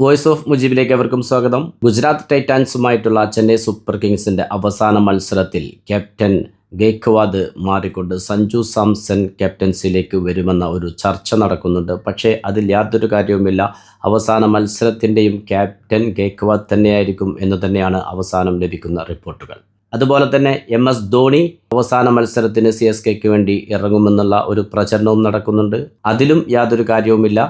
Voice of മുജീബിലേക്ക് അവർക്കും സ്വാഗതം. Gujarat ടൈറ്റാൻസുമായിട്ടുള്ള Chennai super കിങ്സിന്റെ അവസാന മത്സരത്തിൽ ക്യാപ്റ്റൻ ഗെയ്ക്വാദ് മാറിക്കൊണ്ട് സഞ്ജു സാംസൺ ക്യാപ്റ്റൻസിയിലേക്ക് വരുമെന്ന ഒരു ചർച്ച നടക്കുന്നുണ്ട്. പക്ഷേ അതിൽ യാതൊരു കാര്യവുമില്ല. അവസാന മത്സരത്തിൻ്റെയും ക്യാപ്റ്റൻ ഗെയ്ക്വാദ് തന്നെയായിരിക്കും എന്ന് തന്നെയാണ് അവസാനം ലഭിക്കുന്ന റിപ്പോർട്ടുകൾ. അതുപോലെ തന്നെ MS ധോണി അവസാന മത്സരത്തിന് CSKയ്ക്ക് വേണ്ടി ഇറങ്ങുമെന്നുള്ള ഒരു പ്രചരണവും നടക്കുന്നുണ്ട്. അതിലും യാതൊരു കാര്യവുമില്ല.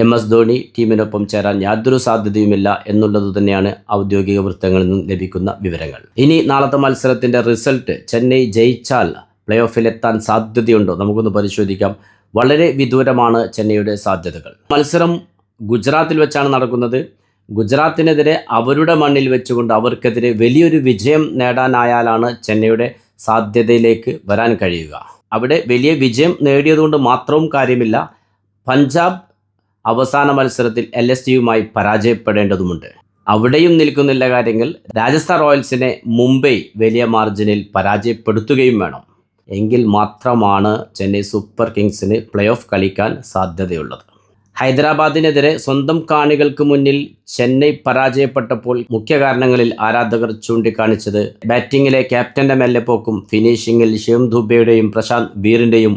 MS ധോണി ടീമിനൊപ്പം ചേരാൻ യാതൊരു സാധ്യതയുമില്ല എന്നുള്ളത് തന്നെയാണ് ഔദ്യോഗിക വൃത്തങ്ങളിൽ നിന്നും ലഭിക്കുന്ന വിവരങ്ങൾ. ഇനി നാളത്തെ മത്സരത്തിൻ്റെ റിസൾട്ട് ചെന്നൈ ജയിച്ചാൽ പ്ലേ ഓഫിലെത്താൻ സാധ്യതയുണ്ടോ? നമുക്കൊന്ന് പരിശോധിക്കാം. വളരെ വിദൂരമാണ് ചെന്നൈയുടെ സാധ്യതകൾ. മത്സരം ഗുജറാത്തിൽ വെച്ചാണ് നടക്കുന്നത്. ഗുജറാത്തിനെതിരെ അവരുടെ മണ്ണിൽ വെച്ചുകൊണ്ട് അവർക്കെതിരെ വലിയൊരു വിജയം നേടാനായാലാണ് ചെന്നൈയുടെ സാധ്യതയിലേക്ക് വരാൻ കഴിയുക. അവിടെ വലിയ വിജയം നേടിയതുകൊണ്ട് മാത്രവും കാര്യമില്ല. പഞ്ചാബ് അവസാന മത്സരത്തിൽ LSGയുമായി പരാജയപ്പെടേണ്ടതുമുണ്ട്. അവിടെയും നിൽക്കുന്നില്ല കാര്യങ്ങൾ. രാജസ്ഥാൻ റോയൽസിനെ മുംബൈ വലിയ മാർജിനിൽ പരാജയപ്പെടുത്തുകയും വേണം. എങ്കിൽ മാത്രമാണ് ചെന്നൈ സൂപ്പർ കിങ്സിന് പ്ലേ ഓഫ് കളിക്കാൻ സാധ്യതയുള്ളത്. ഹൈദരാബാദിനെതിരെ സ്വന്തം കാണികൾക്ക് മുന്നിൽ ചെന്നൈ പരാജയപ്പെട്ടപ്പോൾ മുഖ്യ കാരണങ്ങളിൽ ആരാധകർ ചൂണ്ടിക്കാണിച്ചത് ബാറ്റിങ്ങിലെ ക്യാപ്റ്റന്റെ മെല്ലെപ്പോക്കും ഫിനിഷിങ്ങിൽ ശിവം ദുബെയുടെയും പ്രശാന്ത് വീറിൻ്റെയും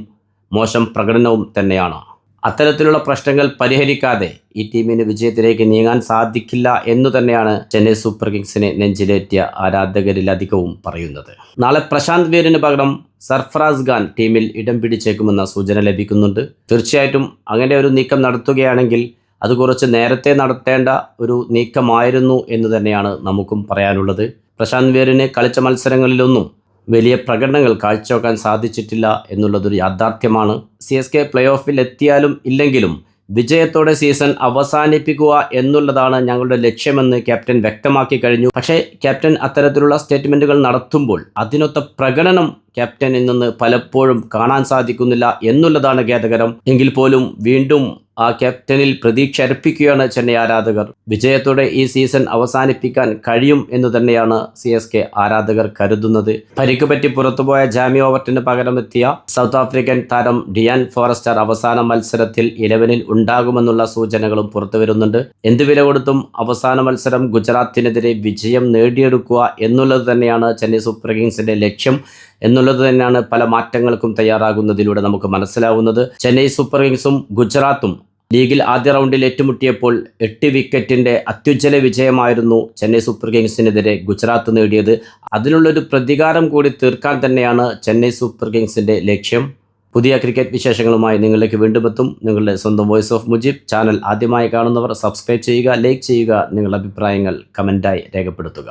മോശം പ്രകടനവും തന്നെയാണ്. അത്തരത്തിലുള്ള പ്രശ്നങ്ങൾ പരിഹരിക്കാതെ ഈ ടീമിന് വിജയത്തിലേക്ക് നീങ്ങാൻ സാധിക്കില്ല എന്നു തന്നെയാണ് ചെന്നൈ സൂപ്പർ കിങ്സിനെ നെഞ്ചിലേറ്റിയ ആരാധകരിലധികവും പറയുന്നത്. നാളെ പ്രശാന്ത് വീറിന് പകരം സർഫറാസ് ഖാൻ ടീമിൽ ഇടം പിടിച്ചേക്കുമെന്ന സൂചന ലഭിക്കുന്നുണ്ട്. തീർച്ചയായിട്ടും അങ്ങനെ ഒരു നീക്കം നടത്തുകയാണെങ്കിൽ അത് കുറച്ച് നേരത്തെ നടത്തേണ്ട ഒരു നീക്കമായിരുന്നു എന്ന് തന്നെയാണ് നമുക്കും പറയാനുള്ളത്. പ്രശാന്ത് വീറിന് കളിച്ച മത്സരങ്ങളിലൊന്നും വലിയ പ്രകടനങ്ങൾ കാഴ്ചവെക്കാൻ സാധിച്ചിട്ടില്ല എന്നുള്ളതൊരു യാഥാർത്ഥ്യമാണ്. CSK പ്ലേ ഓഫിൽ എത്തിയാലും ഇല്ലെങ്കിലും വിജയത്തോടെ സീസൺ അവസാനിപ്പിക്കുക എന്നുള്ളതാണ് ഞങ്ങളുടെ ലക്ഷ്യമെന്ന് ക്യാപ്റ്റൻ വ്യക്തമാക്കി കഴിഞ്ഞു. പക്ഷേ ക്യാപ്റ്റൻ അത്തരത്തിലുള്ള സ്റ്റേറ്റ്മെൻറ്റുകൾ നടത്തുമ്പോൾ അതിനൊത്ത പ്രകടനം ക്യാപ്റ്റനിൽ നിന്ന് പലപ്പോഴും കാണാൻ സാധിക്കുന്നില്ല എന്നുള്ളതാണ് ഖേദകരം. എങ്കിൽ പോലും വീണ്ടും ആ ക്യാപ്റ്റനിൽ പ്രതീക്ഷ അർപ്പിക്കുകയാണ് ചെന്നൈ ആരാധകർ. വിജയത്തോടെ ഈ സീസൺ അവസാനിപ്പിക്കാൻ കഴിയും എന്ന് തന്നെയാണ് CSK ആരാധകർ കരുതുന്നത്. പരിക്ക് പറ്റി പുറത്തുപോയ ജാമി ഓവർട്ടിന് പകരമെത്തിയ സൗത്ത് ആഫ്രിക്കൻ താരം ഡിയാൻ ഫോറസ്റ്റർ അവസാന മത്സരത്തിൽ 11-ൽ ഉണ്ടാകുമെന്നുള്ള സൂചനകളും പുറത്തു വരുന്നുണ്ട്. എന്ത് വില കൊടുത്തും അവസാന മത്സരം ഗുജറാത്തിനെതിരെ വിജയം നേടിയെടുക്കുക എന്നുള്ളത് തന്നെയാണ് ചെന്നൈ സൂപ്പർ കിങ്സിന്റെ ലക്ഷ്യം എന്നുള്ളത് തന്നെയാണ് പല മാറ്റങ്ങൾക്കും തയ്യാറാകുന്നതിലൂടെ നമുക്ക് മനസ്സിലാവുന്നത്. ചെന്നൈ സൂപ്പർ കിങ്സും ഗുജറാത്തും ലീഗിൽ ആദ്യ റൗണ്ടിൽ ഏറ്റുമുട്ടിയപ്പോൾ 8 വിക്കറ്റിൻ്റെ അത്യുജ്വല വിജയമായിരുന്നു ചെന്നൈ സൂപ്പർ കിങ്സിനെതിരെ ഗുജറാത്ത് നേടിയത്. അതിനുള്ളൊരു പ്രതികാരം കൂടി തീർക്കാൻ തന്നെയാണ് ചെന്നൈ സൂപ്പർ കിങ്സിൻ്റെ ലക്ഷ്യം. പുതിയ ക്രിക്കറ്റ് വിശേഷങ്ങളുമായി നിങ്ങളിലേക്ക് വീണ്ടും എത്തും. നിങ്ങളുടെ സ്വന്തം വോയിസ് ഓഫ് മുജീബ് ചാനൽ ആദ്യമായി കാണുന്നവർ സബ്സ്ക്രൈബ് ചെയ്യുക, ലൈക്ക് ചെയ്യുക, നിങ്ങളുടെ അഭിപ്രായങ്ങൾ കമൻറ്റായി രേഖപ്പെടുത്തുക.